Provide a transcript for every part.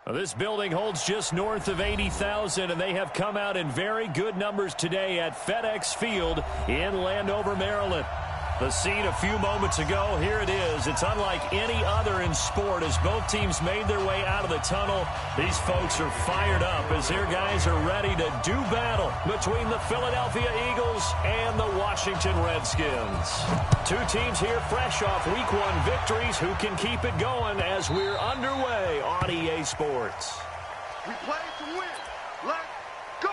Well, this building holds just north of 80,000, and they have come out in very good numbers today at FedEx Field in Landover, Maryland. The scene a few moments ago, here it is. It's unlike any other in sport as both teams made their way out of the tunnel. These folks are fired up as their guys are ready to do battle between the Philadelphia Eagles and the Washington Redskins. Two teams here fresh off Week 1 victories who can keep it going as we're underway on EA Sports. We play to win. Let's go!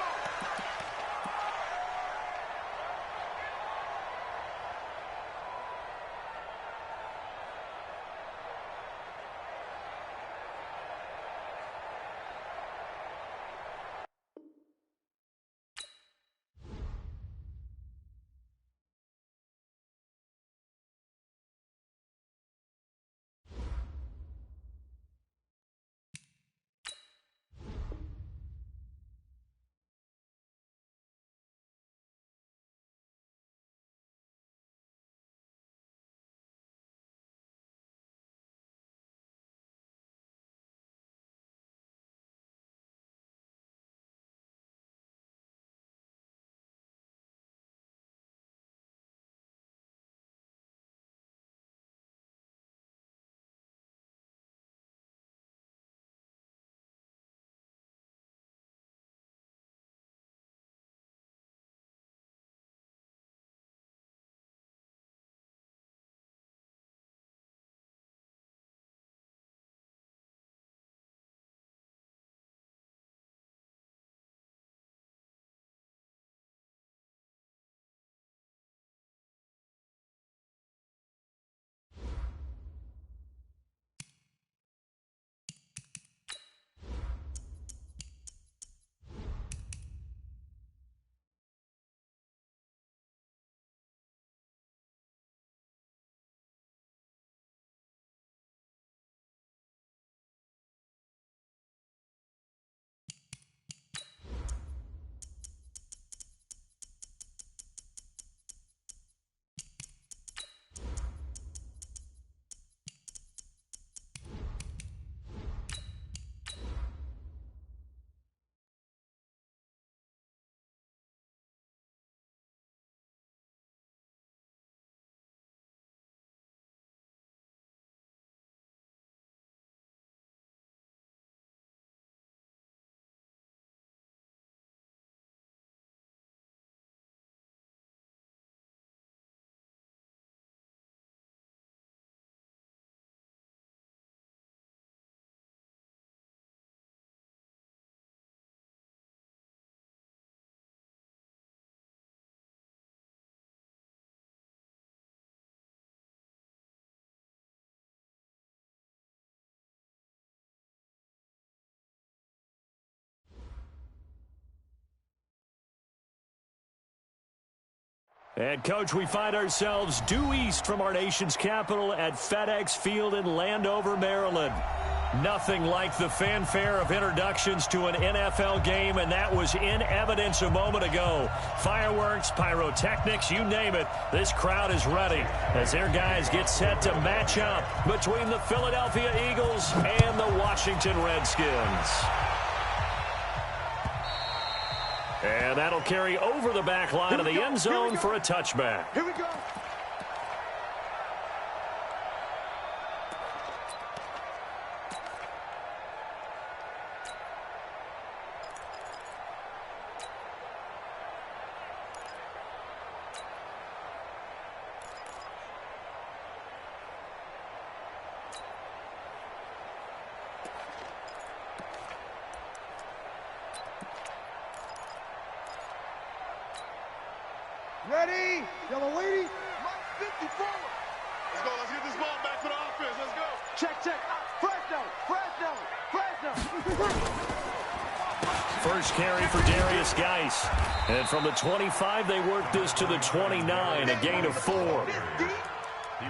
And, Coach, we find ourselves due east from our nation's capital at FedEx Field in Landover, Maryland. Nothing like the fanfare of introductions to an NFL game, and that was in evidence a moment ago. Fireworks, pyrotechnics, you name it. This crowd is ready as their guys get set to match up between the Philadelphia Eagles and the Washington Redskins. And that'll carry over the back line of the end zone for a touchback. Here we go. Ready? Yellow lady. 50 forward. Let's go. Let's get this ball back to the offense. Let's go. Check, check. Fresno. First carry for Darius Geis. And from the 25, they work this to the 29, a gain of 4.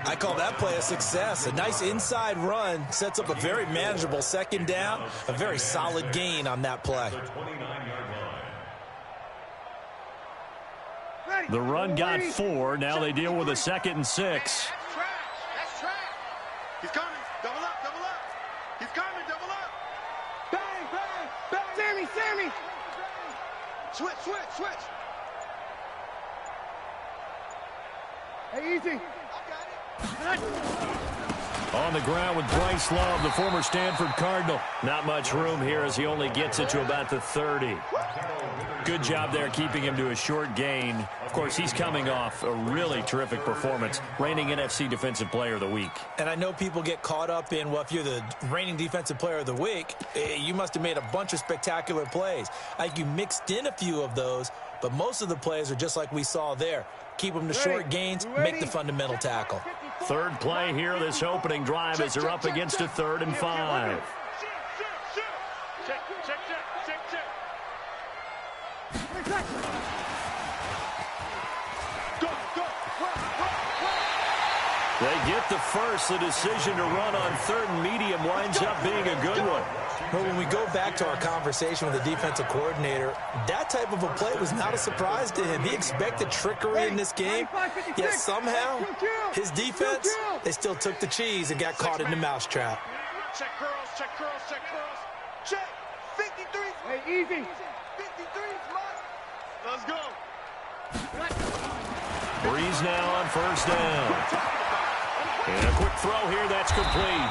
I call that play a success. A nice inside run sets up a very manageable second down. A very solid gain on that play. The run got 4. Now they deal with a 2nd and 6. That's trash. He's coming. Double up. He's coming. Double up. Sammy! Switch! Hey, easy. I got it. On the ground with Bryce Love, the former Stanford Cardinal. Not much room here as he only gets it to about the 30. Good job there keeping him to a short gain. Of course, he's coming off a really terrific performance, reigning NFC Defensive Player of the Week. And I know people get caught up in, well, if you're the reigning Defensive Player of the Week, you must have made a bunch of spectacular plays. I think you mixed in a few of those, but most of the plays are just like we saw there. Keep them to short gains, make the fundamental tackle. Third play here, this opening drive as they're up against a 3rd and 5. Check. Go. They get the first. The decision to run on 3rd and medium winds up being a good one. Well, when we go back to our conversation with the defensive coordinator, that type of a play was not a surprise to him. He expected trickery in this game, yet somehow his defense, they still took the cheese and got caught in the mousetrap. Check curls. Check. 53. Hey, easy. 53 is mine. Let's go. Breeze now on 1st down. And a quick throw here, that's complete.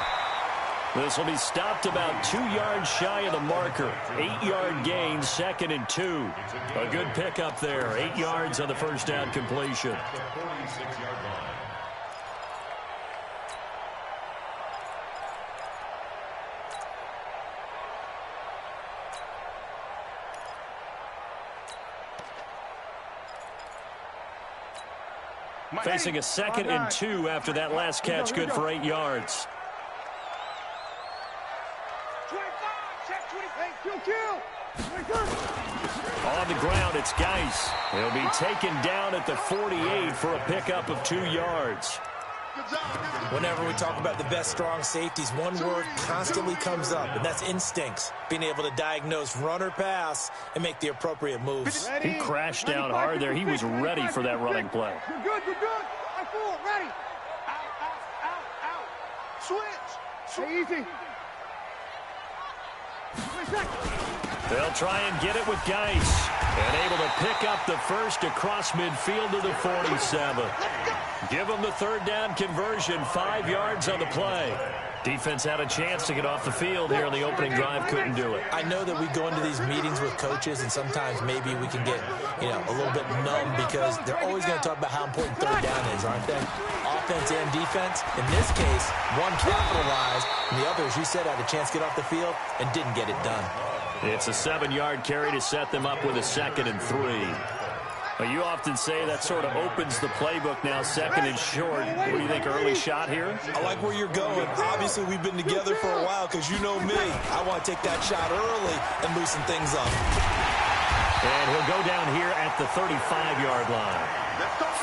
This will be stopped about 2 yards shy of the marker. 8-yard gain, 2nd and 2. A good pickup there. 8 yards on the 1st down completion. Facing a 2nd and 2 after that last catch, good for 8 yards. 25. On the ground, it's Geis. He'll be taken down at the 48 for a pickup of 2 yards. Whenever we talk about the best strong safeties, one word constantly comes up, and that's instincts. Being able to diagnose run or pass and make the appropriate moves. He crashed down hard there. He was ready for that running play. You're good. I'm full. Ready. Out. Switch. Hey, easy. They'll try and get it with Geis. And able to pick up the first across midfield to the 47. Give them the 3rd down conversion, 5 yards on the play. Defense had a chance to get off the field here in the opening drive, couldn't do it. I know that we go into these meetings with coaches, and sometimes maybe we can get, a little bit numb because they're always going to talk about how important 3rd down is, aren't they? Offense and defense. In this case, one capitalized, and the other, as you said, had a chance to get off the field and didn't get it done. It's a 7-yard carry to set them up with a 2nd and 3. Well, you often say that sort of opens the playbook now, 2nd and short. What do you think, early shot here? I like where you're going. Obviously, we've been together for a while because you know me. I want to take that shot early and loosen things up. And he'll go down here at the 35-yard line.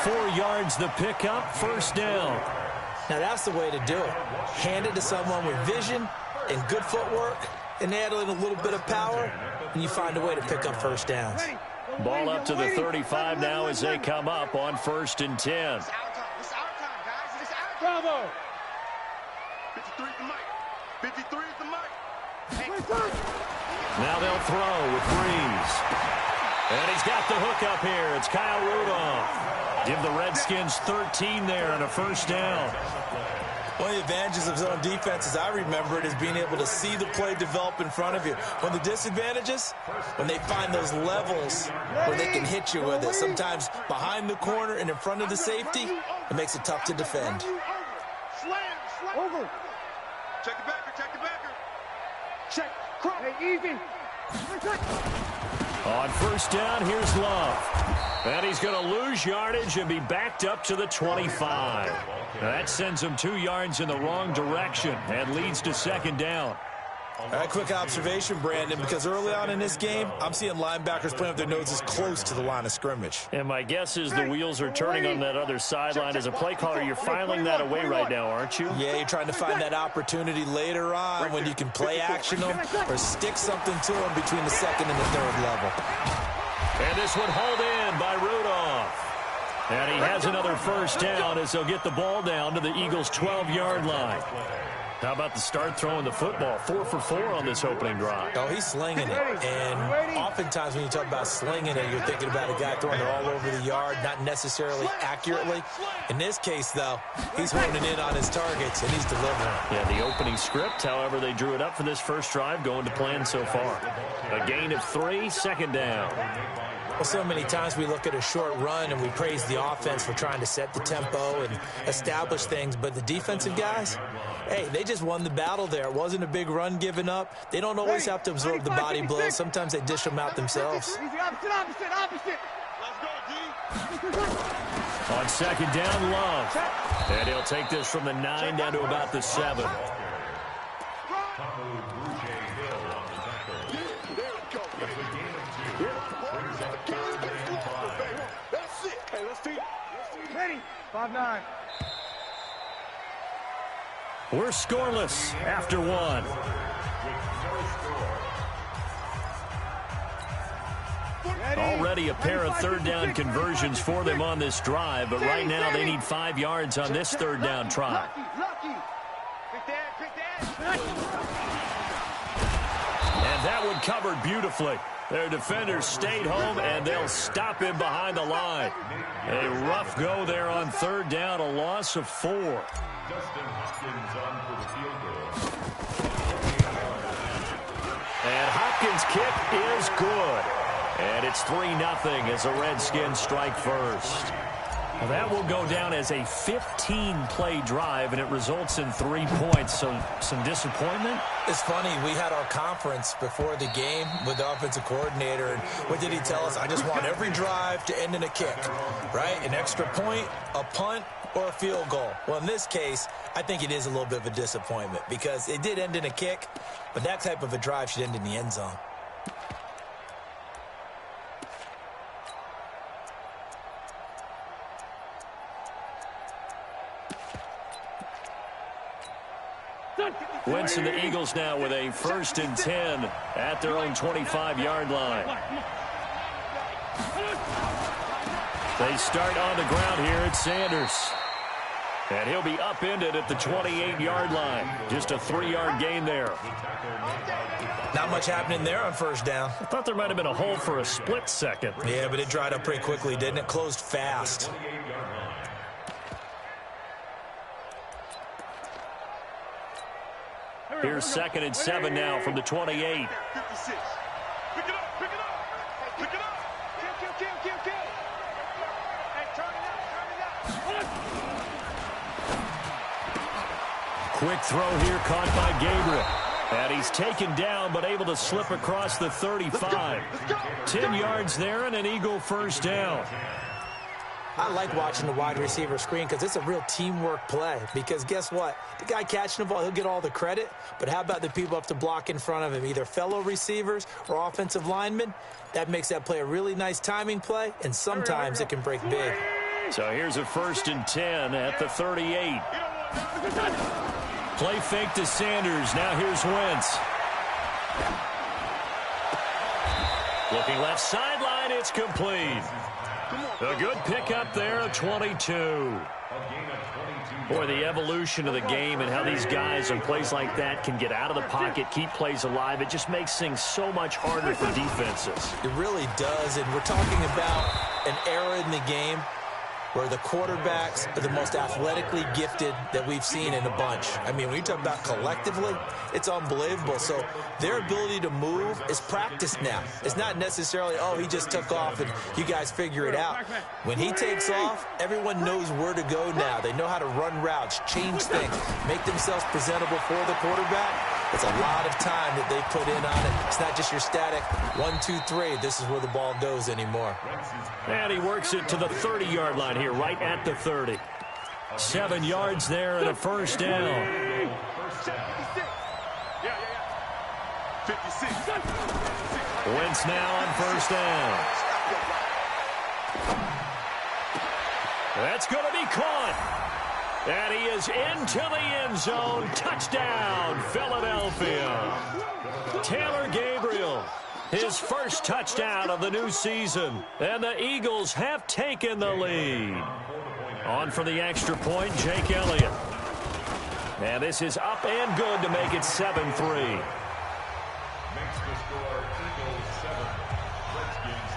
4 yards the pickup, 1st down. Now, that's the way to do it. Hand it to someone with vision and good footwork and add in a little bit of power, and you find a way to pick up 1st downs. Ball up to the 35 now as they come up on 1st and 10. It's our time, guys. It's our time. Bravo. 53 is the mic. 53 is the mic. Now they'll throw with Breeze. And he's got the hook up here. It's Kyle Rudolph. Give the Redskins 13 there and a 1st down. One of the advantages of zone defense, as I remember it, is being able to see the play develop in front of you. One of the disadvantages, when they find those levels where they can hit you with it, sometimes behind the corner and in front of the safety, it makes it tough to defend. Slam. Over. Check the backer. Check. Hey, easy. On 1st down, here's Love. And he's going to lose yardage and be backed up to the 25. Now that sends him 2 yards in the wrong direction and leads to 2nd down. All right, quick observation, Brandon, because early on in this game, I'm seeing linebackers playing with their noses close to the line of scrimmage. And my guess is the wheels are turning on that other sideline. As a play caller, you're filing that away right now, aren't you? Yeah, you're trying to find that opportunity later on when you can play action them or stick something to them between the 2nd and the 3rd level. And this one hauled in by Rudolph. And he has another 1st down as they'll get the ball down to the Eagles' 12-yard line. How about the start throwing the football? 4 for 4 on this opening drive. Oh, he's slinging it. And oftentimes when you talk about slinging it, you're thinking about a guy throwing it all over the yard, not necessarily accurately. In this case, though, he's honing in on his targets, and he's delivering. Yeah, the opening script, however, they drew it up for this first drive, going to plan so far. A gain of 3, second down. Well, so many times we look at a short run and we praise the offense for trying to set the tempo and establish things, but the defensive guys, hey, they just won the battle there. It wasn't a big run given up. They don't always have to absorb the body blows. Sometimes they dish them out themselves. Opposite. Let's go, D. On second down, Love. And he'll take this from the 9 down to about the 7. Ready. 5-9. We're scoreless after 1. Already a pair of third down conversions for them on this drive, but right now they need 5 yards on this third down try. And that one covered beautifully. Their defenders stayed home, and they'll stop him behind the line. A rough go there on third down, a loss of 4. And Hopkins' kick is good. And it's 3-0 as the Redskins strike first. Well, that will go down as a 15-play drive, and it results in 3 points. So some disappointment? It's funny. We had our conference before the game with the offensive coordinator. And what did he tell us? I just want every drive to end in a kick, right? An extra point, a punt, or a field goal. Well, in this case, I think it is a little bit of a disappointment because it did end in a kick, but that type of a drive should end in the end zone. Wentz and the Eagles now with a 1st and 10 at their own 25-yard line. They start on the ground here at Sanders. And he'll be upended at the 28-yard line. Just a 3-yard gain there. Not much happening there on first down. I thought there might have been a hole for a split second. Yeah, but it dried up pretty quickly, didn't it? Closed fast. Here's 2nd and 7 now from the 28. 56. Pick it up. Pick it up. Pick it up. Kill. Hey, turn it up. Quick throw here caught by Gabriel. And he's taken down but able to slip across the 35. 10 yards there and an Eagle first down. I like watching the wide receiver screen because it's a real teamwork play. Because guess what? The guy catching the ball, he'll get all the credit. But how about the people up to block in front of him, either fellow receivers or offensive linemen? That makes that play a really nice timing play, and sometimes it can break big. So here's a 1st and 10 at the 38. Play fake to Sanders. Now here's Wentz. Looking left sideline, it's complete. A good pickup there, a 22. Boy, the evolution of the game and how these guys in plays like that can get out of the pocket, keep plays alive, it just makes things so much harder for defenses. It really does, and we're talking about an era in the game where the quarterbacks are the most athletically gifted that we've seen in a bunch. I mean, when you talk about collectively, it's unbelievable. So their ability to move is practiced now. It's not necessarily, oh, he just took off and you guys figure it out. When he takes off, everyone knows where to go now. They know how to run routes, change things, make themselves presentable for the quarterback. It's a lot of time that they put in on it. It's not just your static 1, 2, 3. This is where the ball goes anymore. And he works it to the 30-yard line here, right at the 30. 7 yards there and a first down. 56. Wentz now on first down. That's going to be caught. And he is into the end zone. Touchdown, Philadelphia. Taylor Gabriel, his first touchdown of the new season. And the Eagles have taken the lead. On for the extra point, Jake Elliott. And this is up and good to make it 7-3. Makes the score Eagles 7, Redskins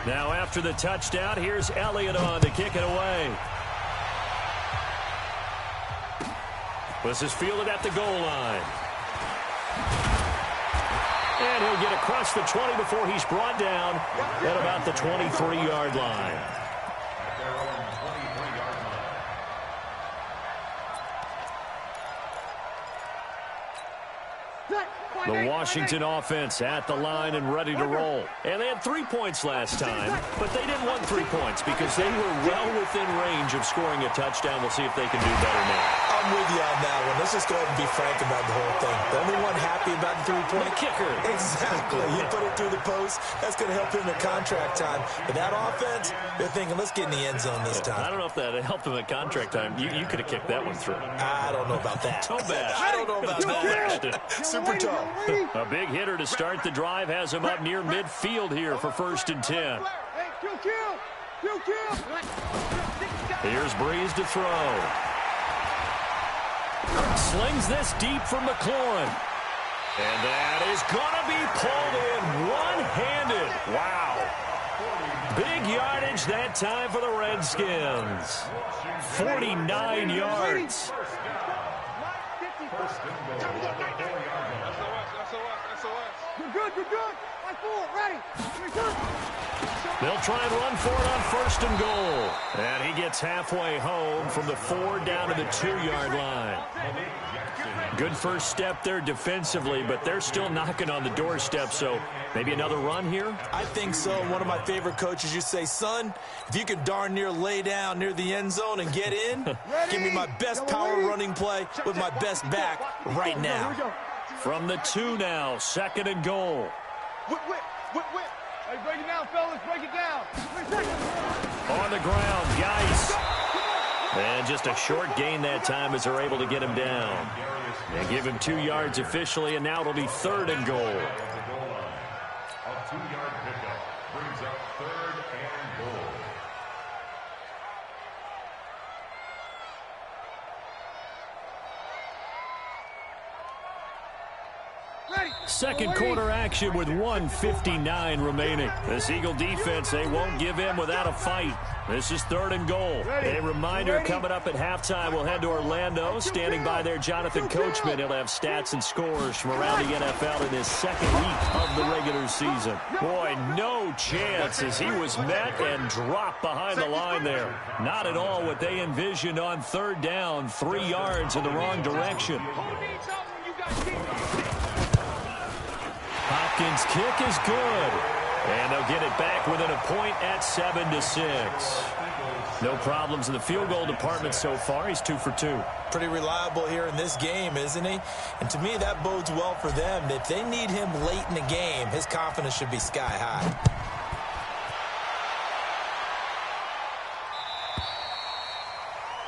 3. Now after the touchdown, here's Elliott on to kick it away. This is fielded at the goal line. And he'll get across the 20 before he's brought down at about the 23-yard line. The Washington offense at the line and ready to roll. And they had 3 points last time, but they didn't want 3 points because they were well within range of scoring a touchdown. We'll see if they can do better now. I'm with you on that one. Let's just go ahead and be frank about the whole thing. The only one happy about the 3-point kicker. Exactly. You put it through the post. That's going to help him at contract time. But that offense, they're thinking, let's get in the end zone this time. I don't know if that helped him at contract time. You could have kicked that one through. I don't know about that. Toe bash. I don't know about that. Super toe. A big hitter to start the drive has him up near midfield here for 1st and 10. Here's Breeze to throw. Slings this deep for McLaurin. And that is going to be pulled in one-handed. Wow. Big yardage that time for the Redskins. 49 yards. You're good. Line 4, ready. They'll try and run for it on 1st and goal. And he gets halfway home from the 4 down to the 2-yard line. Good first step there defensively, but they're still knocking on the doorstep, so maybe another run here? I think so. One of my favorite coaches, you say, son, if you can darn near lay down near the end zone and get in, give me my best power running play with my best back right now. From the 2 now, 2nd and goal. Whip. Hey, break it down, fellas. Break it down. On the ground, Geis. And just a short gain that time as they're able to get him down. They give him 2 yards officially, and now it'll be 3rd and goal. A 2-yard pickup brings up 3rd and goal. Second quarter action with 1:59 remaining. This Eagle defense, they won't give in without a fight. This is 3rd and goal. A reminder coming up at halftime, we'll head to Orlando. Standing by there, Jonathan Coachman. He'll have stats and scores from around the NFL in his 2nd week of the regular season. Boy, no chance as he was met and dropped behind the line there. Not at all what they envisioned on 3rd down, 3 yards in the wrong direction. Hopkins' kick is good. And they'll get it back within a point at 7-6. No problems in the field goal department so far. He's 2 for 2. Pretty reliable here in this game, isn't he? And to me, that bodes well for them. If they need him late in the game, his confidence should be sky high.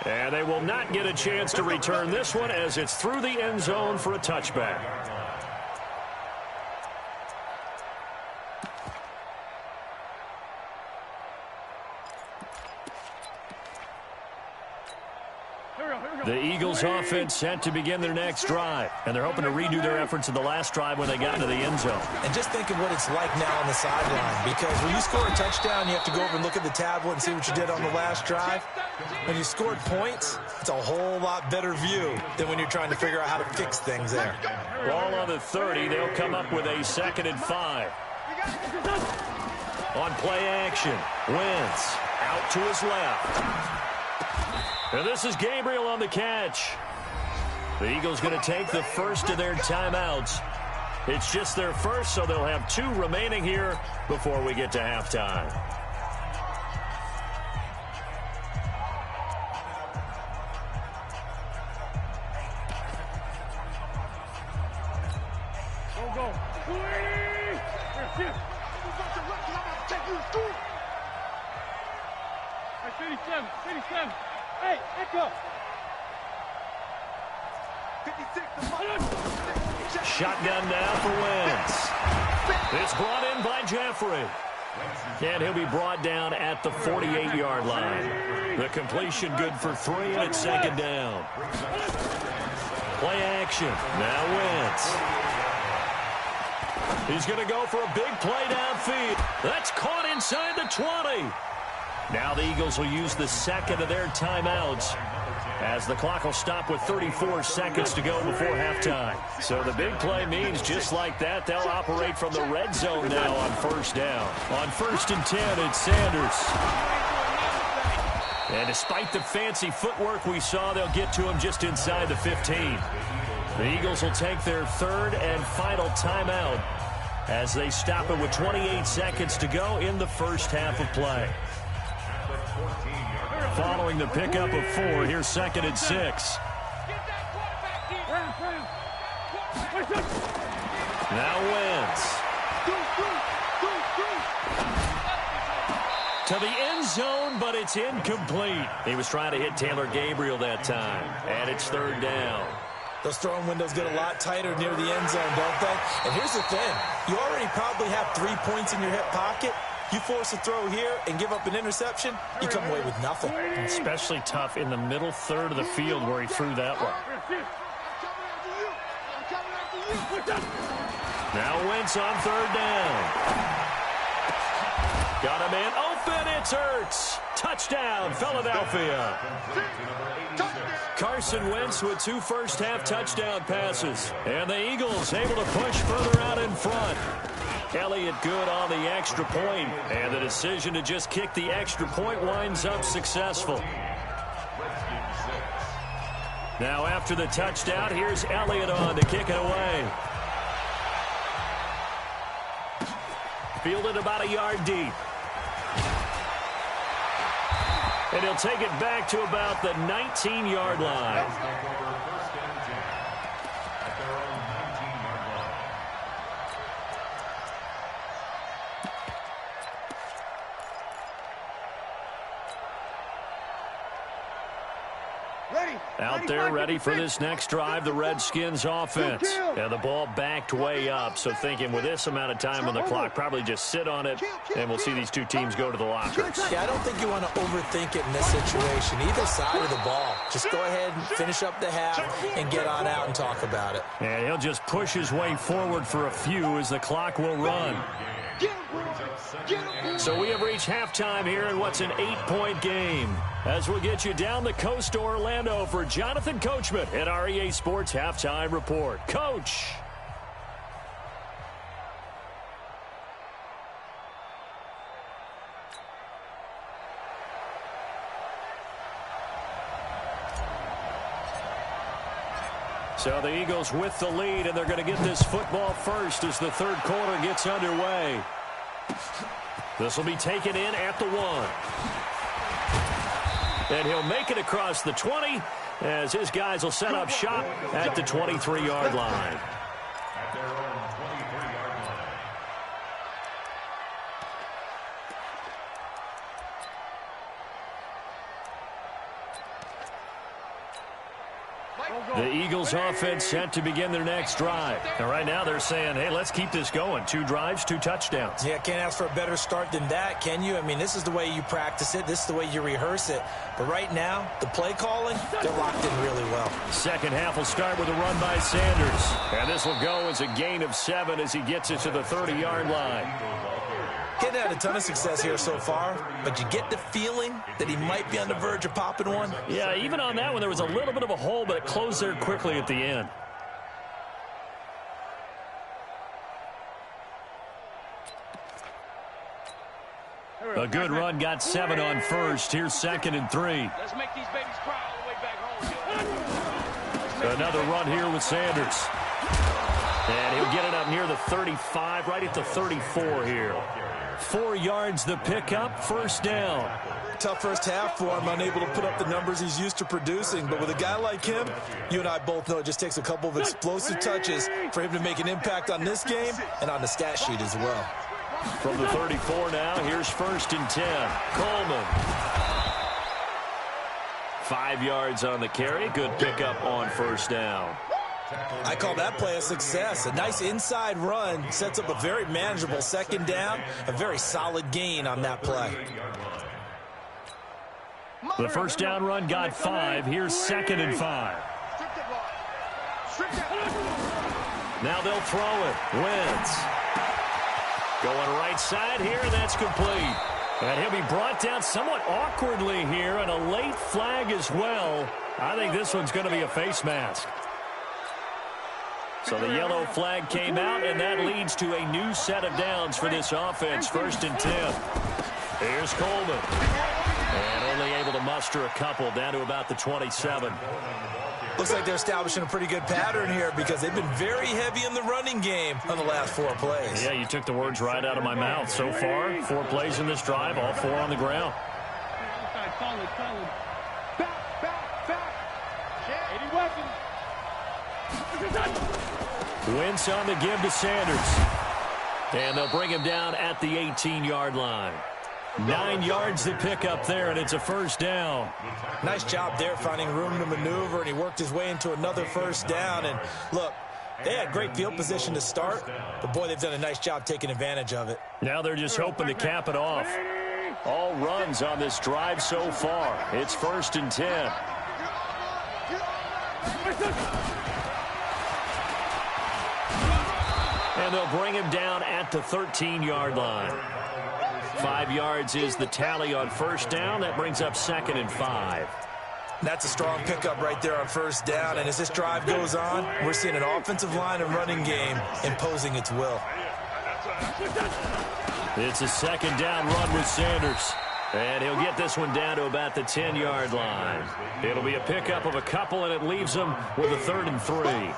And they will not get a chance to return this one as it's through the end zone for a touchback. The Eagles offense set to begin their next drive, and they're hoping to redo their efforts in the last drive when they got into the end zone. And just think of what it's like now on the sideline, because when you score a touchdown, you have to go over and look at the tablet and see what you did on the last drive. When you scored points, it's a whole lot better view than when you're trying to figure out how to fix things there. Ball on the 30, they'll come up with a 2nd and 5. On play action, Wentz out to his left. And this is Gabriel on the catch. The Eagles going to take the first of their timeouts. It's just their first, so they'll have 2 remaining here before we get to halftime. Go. 57. Hey, echo. 56. Shotgun now for Wentz. It's brought in by Jeffrey. And he'll be brought down at the 48-yard line. The completion good for 3, and it's 2nd down. Play action. Now Wentz. He's going to go for a big play downfield. That's caught inside the 20. Now the Eagles will use the second of their timeouts, as the clock will stop with 34 seconds to go before halftime. So the big play means just like that, they'll operate from the red zone now on first down. On 1st and 10, it's Sanders. And despite the fancy footwork we saw, they'll get to him just inside the 15. The Eagles will take their third and final timeout as they stop it with 28 seconds to go in the first half of play. Following the pickup of 4, here's 2nd and 6. Now Wentz. To the end zone, but it's incomplete. He was trying to hit Taylor Gabriel that time, and it's 3rd down. Those throwing windows get a lot tighter near the end zone, don't they? And here's the thing. You already probably have 3 points in your hip pocket. You force a throw here and give up an interception, you come away with nothing. Especially tough in the middle third of the field where he threw that one. Now Wentz on 3rd down. Got a man open. It's Ertz. Touchdown, Philadelphia. Carson Wentz with 2 first-half touchdown passes. And the Eagles able to push further out in front. Elliott good on the extra point. And the decision to just kick the extra point winds up successful. Now after the touchdown, here's Elliott on to kick it away. Fielded about a yard deep. And he'll take it back to about the 19-yard line. Out there ready for this next drive, the Redskins offense. And the ball backed way up, so thinking with this amount of time on the clock, probably just sit on it, and we'll see these two teams go to the lockers. Yeah, I don't think you want to overthink it in this situation, either side of the ball. Just go ahead and finish up the half and get on out and talk about it. And he'll just push his way forward for a few as the clock will run. So we have reached halftime here in what's an 8-point game. As we'll get you down the coast to Orlando for Jonathan Coachman at our EA Sports Halftime Report. Coach. So the Eagles with the lead, and they're going to get this football first as the third quarter gets underway. This will be taken in at the 1. And he'll make it across the 20 as his guys will set up shop at the 23-yard line. The Eagles offense set to begin their next drive. And right now they're saying, hey, let's keep this going. 2 drives, 2 touchdowns. Yeah, can't ask for a better start than that, can you? I mean, this is the way you practice it. This is the way you rehearse it. But right now, the play calling, they're locked in really well. Second half will start with a run by Sanders. And this will go as a gain of 7 as he gets it to the 30-yard line. Getting had a ton of success here so far, but you get the feeling that he might be on the verge of popping one. Yeah, even on that one, there was a little bit of a hole, but it closed there quickly at the end. A good run, got 7 on first. Here's 2nd and 3. Let's make these babies cry all the way back home. Another run here with Sanders. And he'll get it up near the 35, right at the 34 here. 4 yards the pickup, first down. Tough first half for him, unable to put up the numbers he's used to producing. But with a guy like him, you and I both know it just takes a couple of explosive touches for him to make an impact on this game and on the stat sheet as well. From the 34 now, here's 1st and 10. Coleman. 5 yards on the carry. Good pickup on first down. I call that play a success. A nice inside run sets up a very manageable 2nd down. A very solid gain on that play. The first down run got 5. Here's 2nd and 5. Now they'll throw it. Wentz. Going right side here, and that's complete. And he'll be brought down somewhat awkwardly here, and a late flag as well. I think this one's going to be a face mask. So the yellow flag came out, and that leads to a new set of downs for this offense. 1st and 10. Here's Coleman. And only able to muster a couple down to about the 27. Looks like they're establishing a pretty good pattern here because they've been very heavy in the running game on the last 4 plays. Yeah, you took the words right out of my mouth. So far, 4 plays in this drive, all 4 on the ground. Wentz on the give to Sanders. And they'll bring him down at the 18-yard line. 9 yards to pick up there, and it's a 1st down. Nice job there finding room to maneuver, and he worked his way into another 1st down. And look, they had great field position to start, but boy, they've done a nice job taking advantage of it. Now they're just hoping to cap it off. All runs on this drive so far. It's 1st and 10. And they'll bring him down at the 13-yard line. 5 yards is the tally on 1st down. That brings up 2nd and 5. That's a strong pickup right there on 1st down. And as this drive goes on, we're seeing an offensive line and running game imposing its will. It's a 2nd down run with Sanders. And he'll get this one down to about the 10-yard line. It'll be a pickup of a couple, and it leaves them with a 3rd and 3.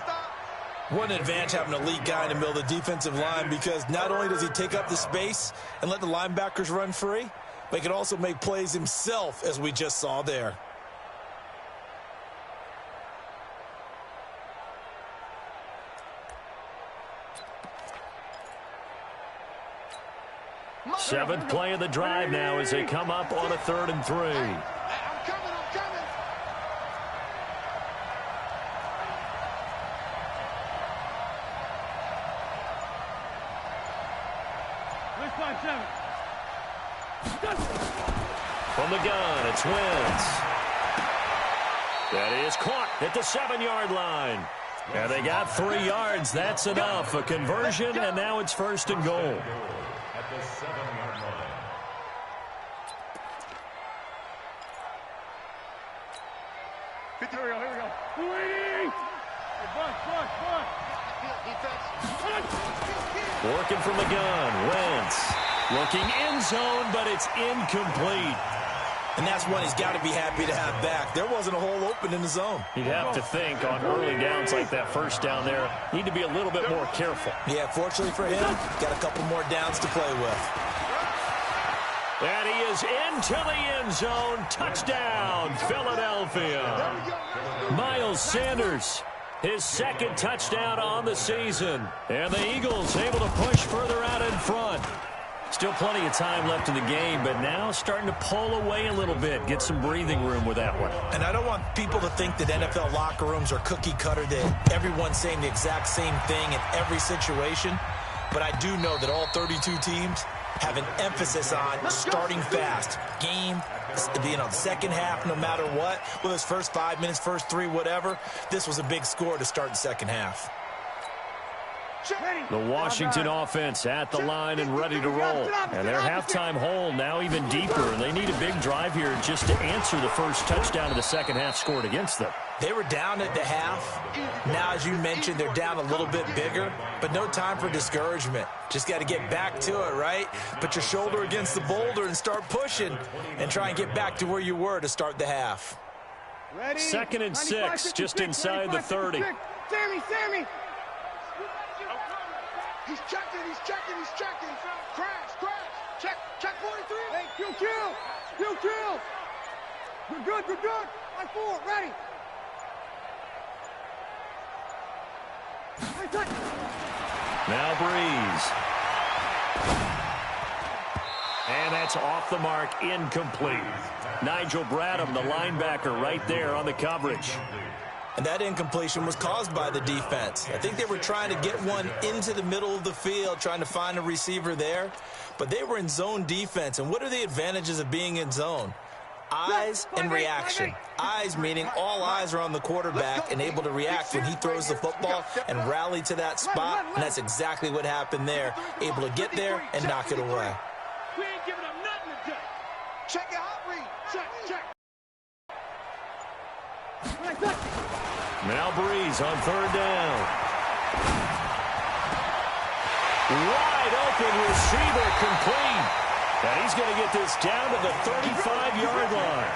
What an advantage having an elite guy in the middle of the defensive line, because not only does he take up the space and let the linebackers run free, but he can also make plays himself, as we just saw there. Seventh play of the drive now as they come up on a 3rd and 3. I'm coming. From the gun, it's Wentz. That is caught at the 7-yard line. And they got 3 yards. That's enough. A conversion, and now it's 1st and goal. At the 7-yard line. Here we go. Waiting. Working from the gun, Wentz. Looking end zone, but it's incomplete. And that's one he's got to be happy to have back. There wasn't a hole open in the zone. You'd have to think on early downs like that 1st down there, need to be a little bit more careful. Yeah, fortunately for him, got a couple more downs to play with. And he is into the end zone. Touchdown, Philadelphia. Miles Sanders, his 2nd touchdown on the season. And the Eagles able to push further out in front. Still plenty of time left in the game, but now starting to pull away a little bit, get some breathing room with that one. And I don't want people to think that NFL locker rooms are cookie cutter, that everyone's saying the exact same thing in every situation. But I do know that all 32 teams have an emphasis on starting fast. Game, the second half, no matter what, whether it's first 5 minutes, first 3, whatever, this was a big score to start the second half. The Washington offense at the line and ready to roll. And their halftime hole now even deeper. And they need a big drive here just to answer the first touchdown of the second half scored against them. They were down at the half. Now, as you mentioned, they're down a little bit bigger, but no time for discouragement. Just got to get back to it, right? Put your shoulder against the boulder and start pushing and try and get back to where you were to start the half. 2nd and 6, just inside the 30. Sammy. He's checking. Crash. Check 43. Hey, Q. We're good. Line 4, ready. Now Breeze. And that's off the mark, incomplete. Nigel Bradham, the linebacker, right there on the coverage. And that incompletion was caused by the defense. I think they were trying to get one into the middle of the field, trying to find a receiver there. But they were in zone defense. And what are the advantages of being in zone? eyes and reaction. Eyes meaning all eyes are on the quarterback and able to react when he throws the football and rally to that spot, and that's exactly what happened there. Able to get there and knock it away. We ain't giving up nothing today. Check your hot read. Check. Now Breeze on third down. Wide open receiver complete. And he's going to get this down to the 35-yard line.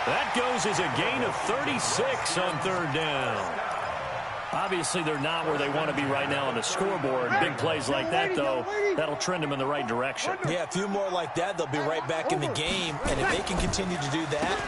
That goes as a gain of 36 on third down. Obviously, they're not where they want to be right now on the scoreboard. Big plays like that, though, that'll trend them in the right direction. Yeah, a few more like that, they'll be right back in the game. And if they can continue to do that,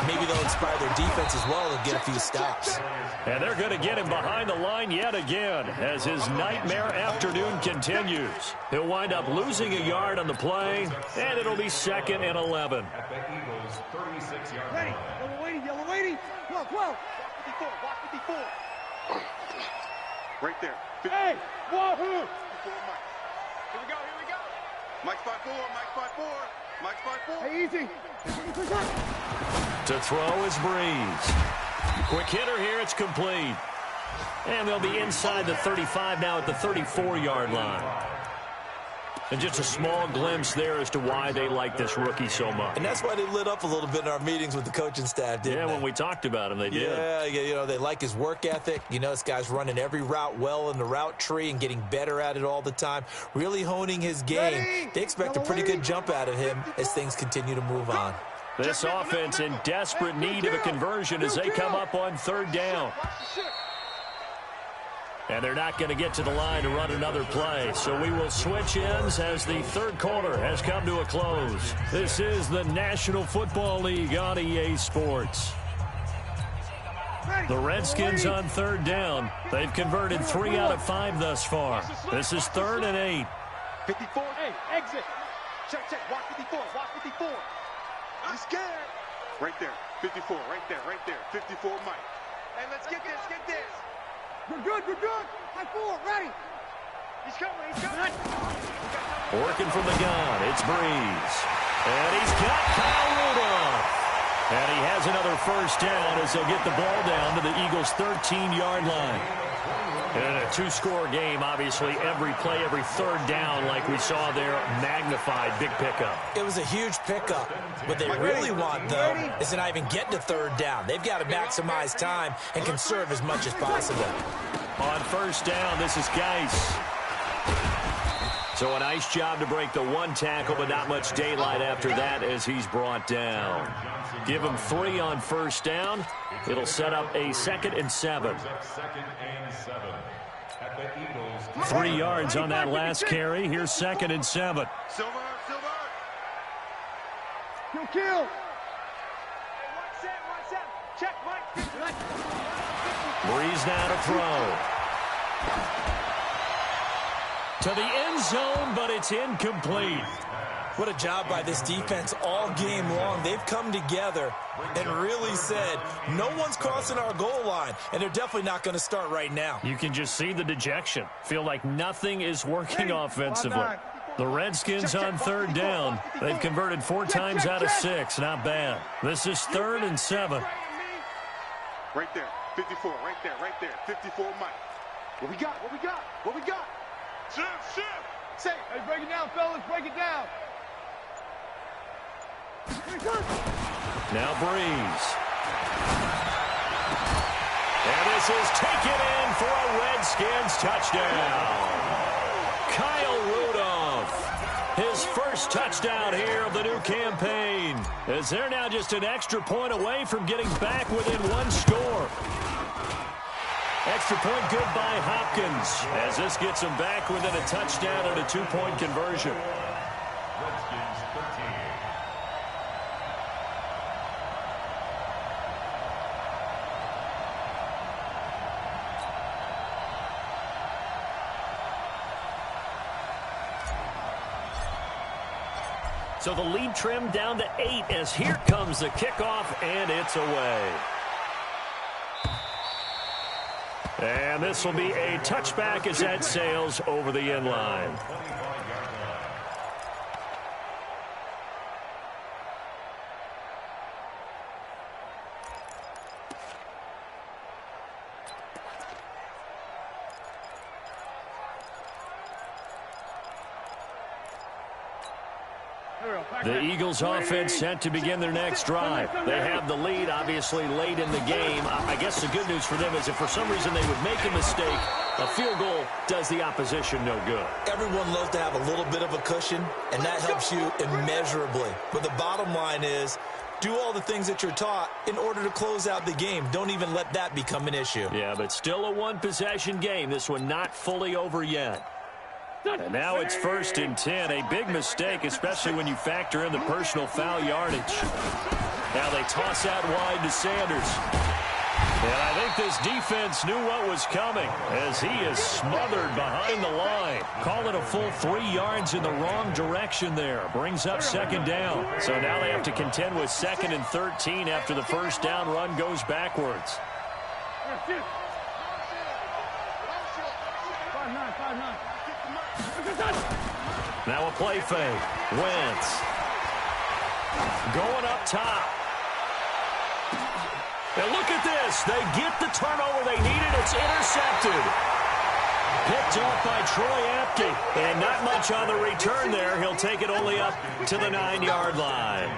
maybe they'll inspire their defense as well and get a few stops. And they're going to get him behind the line yet again as his nightmare afternoon continues. He'll wind up losing a yard on the play, and it'll be 2nd and 11. At the Eagles' 36-yard Ready. line. Yellow waiting. 12. Walk 54. Right there. Hey, wahoo! 54 Mike. Here we go. Mike's 5'4. Mike's 5'4. Hey, easy. To throw is Breeze. Quick hitter here, it's complete. And they'll be inside the 35 now at the 34-yard line. And just a small glimpse there as to why they like this rookie so much. And that's why they lit up a little bit in our meetings with the coaching staff, didn't they? Yeah, when we talked about him, they did. Yeah, you know, they like his work ethic. You know, this guy's running every route well in the route tree and getting better at it all the time, really honing his game. They expect a pretty good jump out of him as things continue to move on. This offense in desperate need of a conversion as they come up on third down. And they're not going to get to the line to run another play. So we will switch ends as the third quarter has come to a close. This is the National Football League on EA Sports. The Redskins on third down. They've converted 3 out of 5 thus far. This is 3rd and 8. 54. Hey, exit. Check. Walk 54. I'm scared. Right there. 54. Right there. 54 Mike. Hey, let's get this. We're good. High 4, ready. He's coming. Working from the gun, it's Breeze. And he's got Kyle Rudolph. And he has another first down as they'll get the ball down to the Eagles' 13-yard line. And in a 2-score game, obviously, every play, every third down, like we saw there, magnified, big pickup. It was a huge pickup. What they really want, though, is to not even get to third down. They've got to maximize time and conserve as much as possible. On first down, this is Geis. So a nice job to break the 1 tackle, but not much daylight after that as he's brought down. Give him 3 on first down. It'll set up a 2nd and 7. 3 yards on that last carry. Here's 2nd and 7. Silver. Kill. Check, Mike. Breeze now to throw. To the end zone, but it's incomplete. What a job by this defense all game long. They've come together and really said, no one's crossing our goal line, and they're definitely not going to start right now. You can just see the dejection. Feel like nothing is working offensively. The Redskins on third down. They've converted 4 times out of 6. Not bad. This is 3rd and 7. Right there. 54. Right there. 54 Mike. What we got? Shift. Say, hey, break it down, fellas. Break it down. Now Breeze. And this is taken in for a Redskins touchdown. Kyle Rudolph, his first touchdown here of the new campaign, as they're now just an extra point away from getting back within 1 score. Extra point good by Hopkins, as this gets them back within a touchdown and a 2-point conversion. Redskins 13. So the lead trimmed down to 8 as here comes the kickoff, and it's away. And this will be a touchback as that sails over the end line. The Eagles offense set to begin their next drive. They have the lead, obviously, late in the game. I guess the good news for them is if for some reason they would make a mistake, a field goal does the opposition no good. Everyone loves to have a little bit of a cushion, and that helps you immeasurably. But the bottom line is, do all the things that you're taught in order to close out the game. Don't even let that become an issue. Yeah, but still a one-possession game. This one not fully over yet. And now it's 1st and 10. A big mistake, especially when you factor in the personal foul yardage. Now they toss out wide to Sanders. And I think this defense knew what was coming as he is smothered behind the line. Call it a full 3 yards in the wrong direction there. Brings up 2nd down. So now they have to contend with 2nd and 13 after the first down run goes backwards. 5-9. Now a play fake. Wentz. Going up top. And look at this. They get the turnover they needed. It's intercepted. Picked off by Troy Apke. And not much on the return there. He'll take it only up to the 9-yard line.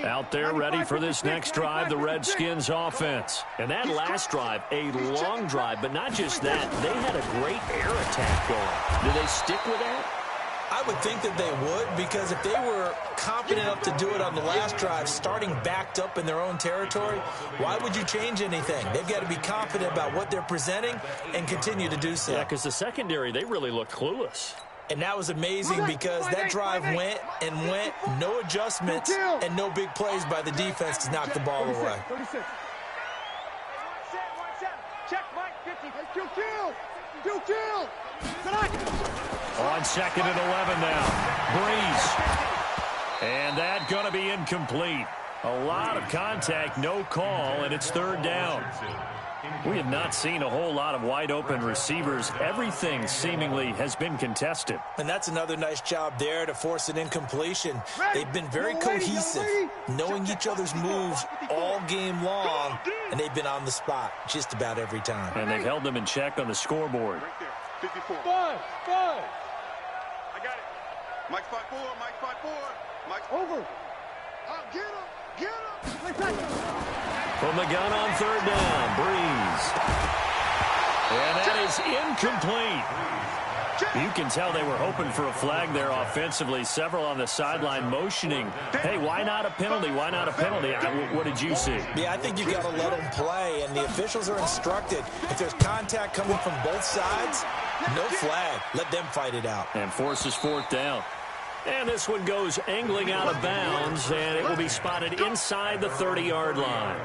Out there ready for this next drive, the Redskins offense. And that last drive, a long drive, but not just that. They had a great air attack going. Do they stick with that? I would think that they would, because if they were confident enough to do it on the last drive, starting backed up in their own territory, why would you change anything? They've got to be confident about what they're presenting and continue to do so. Yeah, because the secondary, they really looked clueless. And that was amazing because that drive went and went, no adjustments, and no big plays by the defense to knock the ball away. 36. Check, Mike, 50. Kill. On 2nd and 11 now. Breeze. And that going to be incomplete. A lot of contact, no call, and it's 3rd down. We have not seen a whole lot of wide-open receivers. Everything seemingly has been contested. And that's another nice job there to force an incompletion. They've been very cohesive, knowing each other's moves all game long, and they've been on the spot just about every time. And they've held them in check on the scoreboard. Right there, 54. Five. I got it. Mike's 5-4. Mike's over. Get him. From the gun on 3rd down, Breeze. And that is incomplete. You can tell they were hoping for a flag there offensively. Several on the sideline motioning. Hey, why not a penalty? Why not a penalty? What did you see? Yeah, I think you got to let them play, and the officials are instructed. If there's contact coming from both sides, no flag. Let them fight it out. And forces 4th down. And this one goes angling out of bounds, and it will be spotted inside the 30-yard line.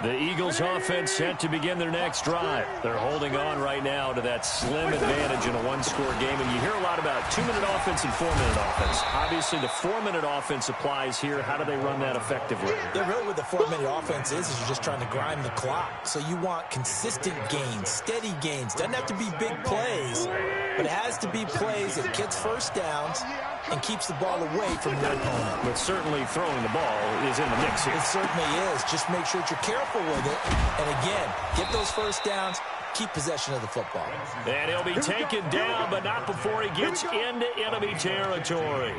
The Eagles offense set to begin their next drive. They're holding on right now to that slim advantage in a one-score game. And you hear a lot about 2-minute offense and 4-minute offense. Obviously, the 4-minute offense applies here. How do they run that effectively? Yeah, really what the 4-minute offense is you're just trying to grind the clock. So you want consistent gains, steady gains. Doesn't have to be big plays, but it has to be plays that gets first downs and keeps the ball away from your opponent. But certainly throwing the ball is in the mix here. It certainly is. Just make sure that you're careful with it. And again, get those first downs, keep possession of the football. And he'll be taken down, but not before he gets into enemy territory.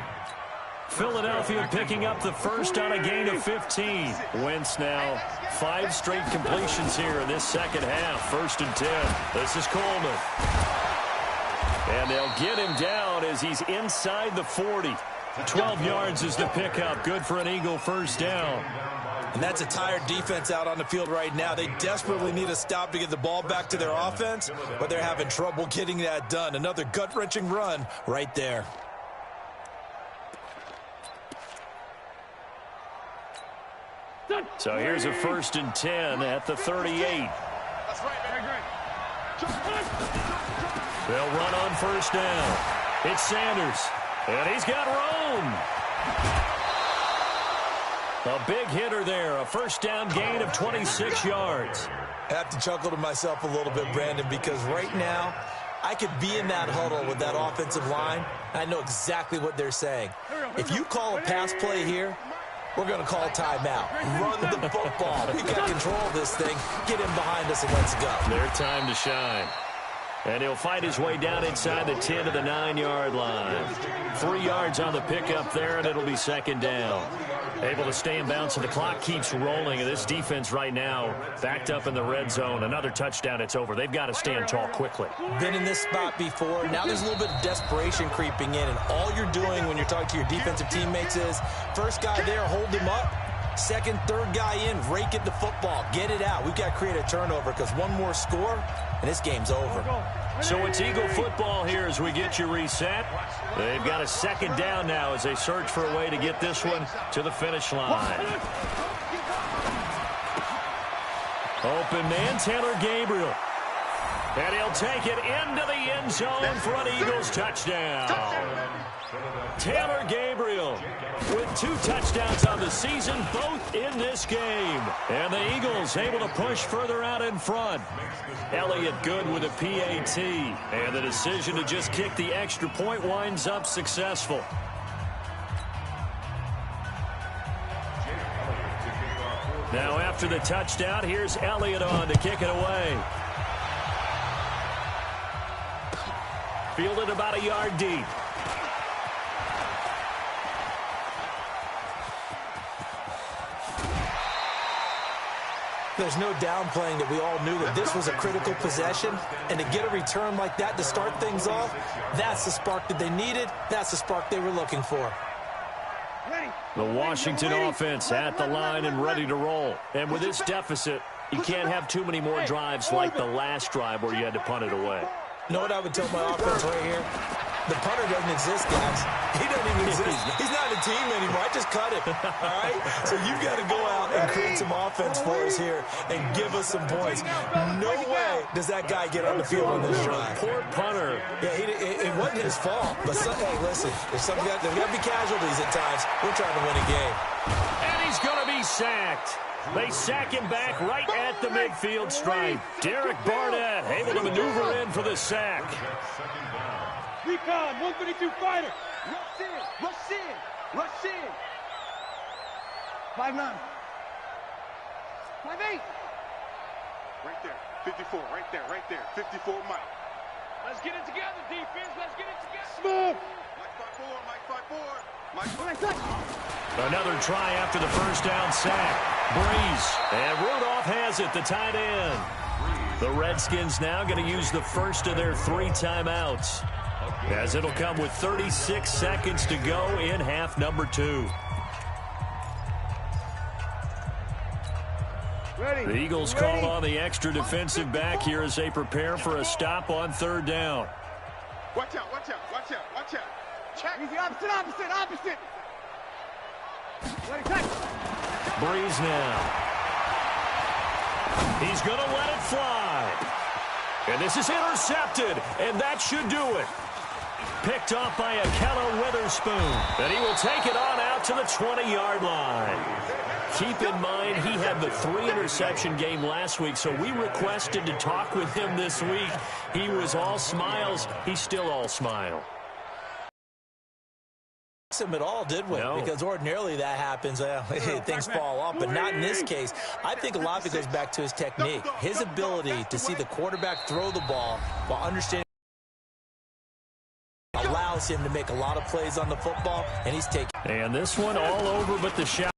Philadelphia picking up the first on a gain of 15. Wentz now 5 straight completions here in this second half. 1st and 10. This is Coleman. And they'll get him down as he's inside the 40. 12 yards is the pickup. Good for an Eagle first down. And that's a tired defense out on the field right now. They desperately need a stop to get the ball back to their offense, but they're having trouble getting that done. Another gut-wrenching run right there. So here's a 1st and 10 at the 38. That's right, man. They'll run on first down. It's Sanders. And he's got room. A big hitter there. A first down gain of 26 yards. I have to chuckle to myself a little bit, Brandon, because right now I could be in that huddle with that offensive line. I know exactly what they're saying. If you call a pass play here, we're going to call timeout. Run the football. We've got control of this thing. Get him behind us and let's go. Their time to shine. And he'll fight his way down inside the 10 to the 9-yard line. 3 yards on the pickup there, and it'll be second down. Able to stay in bounds, so the clock keeps rolling. And this defense right now backed up in the red zone. Another touchdown, it's over. They've got to stand tall quickly. Been in this spot before. Now there's a little bit of desperation creeping in. And all you're doing when you're talking to your defensive teammates is, first guy there, hold him up. Second, third guy in, rake it the football. Get it out. We've got to create a turnover because one more score, and this game's over. So it's Eagle football here as we get you reset. They've got a second down now as they search for a way to get this one to the finish line. Open man, Taylor Gabriel. And he'll take it into the end zone for an Eagles touchdown. Taylor Gabriel with 2 touchdowns on the season, both in this game. And the Eagles able to push further out in front. Elliott good with a PAT. And the decision to just kick the extra point winds up successful. Now after the touchdown, here's Elliott on to kick it away. Fielded about a yard deep. There's no downplaying that we all knew that this was a critical possession, and to get a return like that to start things off, that's the spark that they needed. That's the spark they were looking for. The Washington offense at the line and ready to roll. And with this deficit, you can't have too many more drives like the last drive where you had to punt it away. You know what I would tell my offense right here? The punter doesn't exist, guys. He doesn't even exist. He's not a team anymore. I just cut him. All right? So you've got to go out and create some offense for us here and give us some points. No way does that guy get on the field on this drive. Poor punter. Yeah, it wasn't his fault. But, hey, listen, there's got to be casualties at times. We're trying to win a game. And he's going to be sacked. They sack him back right at the midfield stripe. Derek Barnett able to maneuver in for the sack. Recon, 132 fighter. Rush in, rush in, rush in. 5'9". 5'8". Right there, 54, right there, 54 Mike. Let's get it together, defense. Let's get it together. Smooth. Mike 5'4". Another try after the first down sack. Breeze. And Rudolph has it, the tight end. The Redskins now going to use the first of their 3 timeouts, as it'll come with 36 seconds to go in half number 2. Ready. The Eagles call on the extra defensive back here as they prepare for a stop on 3rd down. Watch out, watch out, watch out, watch out. Check. Easy, opposite. Ready, check. Breeze now. He's going to let it fly. And this is intercepted, and that should do it. Picked off by Akello Witherspoon. And he will take it on out to the 20-yard line. Keep in mind, he had the 3-interception game last week, so we requested to talk with him this week. He was all smiles. He's still all smile. Him at all, did we? No. Because ordinarily that happens, things fall off, but not in this case. I think a lot of it goes back to his technique, his ability to see the quarterback throw the ball while understanding allows him to make a lot of plays on the football, and he's taking. And this one all over but the shot.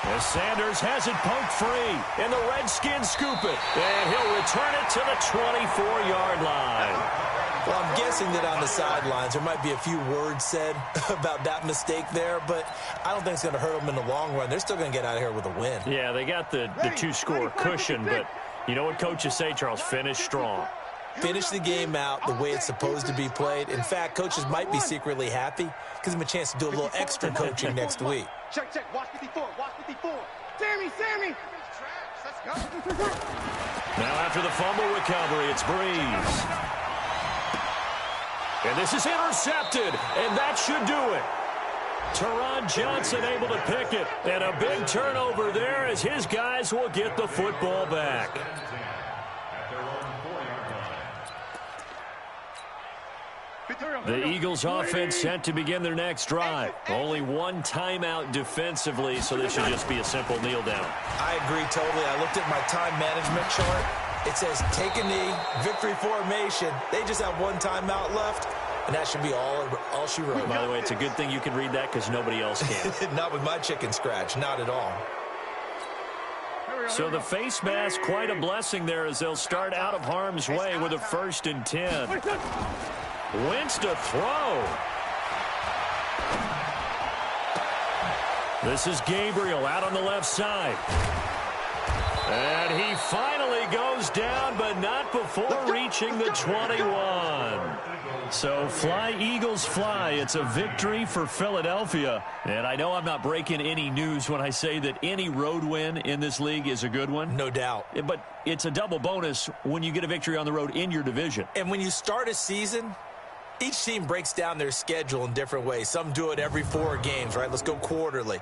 As Sanders has it poked free, and the Redskins scoop it, and he'll return it to the 24-yard line. Well, I'm guessing that on the sidelines there might be a few words said about that mistake there, but I don't think it's going to hurt them in the long run. They're still going to get out of here with a win. Yeah, they got the 2-score cushion, but you know what coaches say, Charles? Finish strong. Finish the game out the way it's supposed to be played. In fact, coaches might be secretly happy because them a chance to do a little extra coaching next week. Check, watch 54, watch 54. Sammy. Let's go. Now after the fumble recovery, it's Breeze. And this is intercepted, and that should do it. Teron Johnson able to pick it. And a big turnover there as his guys will get the football back. The Eagles offense set to begin their next drive. Only one timeout defensively, so this should just be a simple kneel down. I agree totally. I looked at my time management chart. It says take a knee, victory formation. They just have one timeout left, and that should be all she wrote. By the way, it's a good thing you can read that because nobody else can. Not with my chicken scratch, not at all. So the face mask, quite a blessing there as they'll start out of harm's way with a 1st and 10. Wentz to throw. This is Gabriel out on the left side. And he finally goes down, but not before reaching the 21. So fly, Eagles, fly. It's a victory for Philadelphia. And I know I'm not breaking any news when I say that any road win in this league is a good one. No doubt. But it's a double bonus when you get a victory on the road in your division. And when you start a season, each team breaks down their schedule in different ways. Some do it every 4 games, right? Let's go quarterly.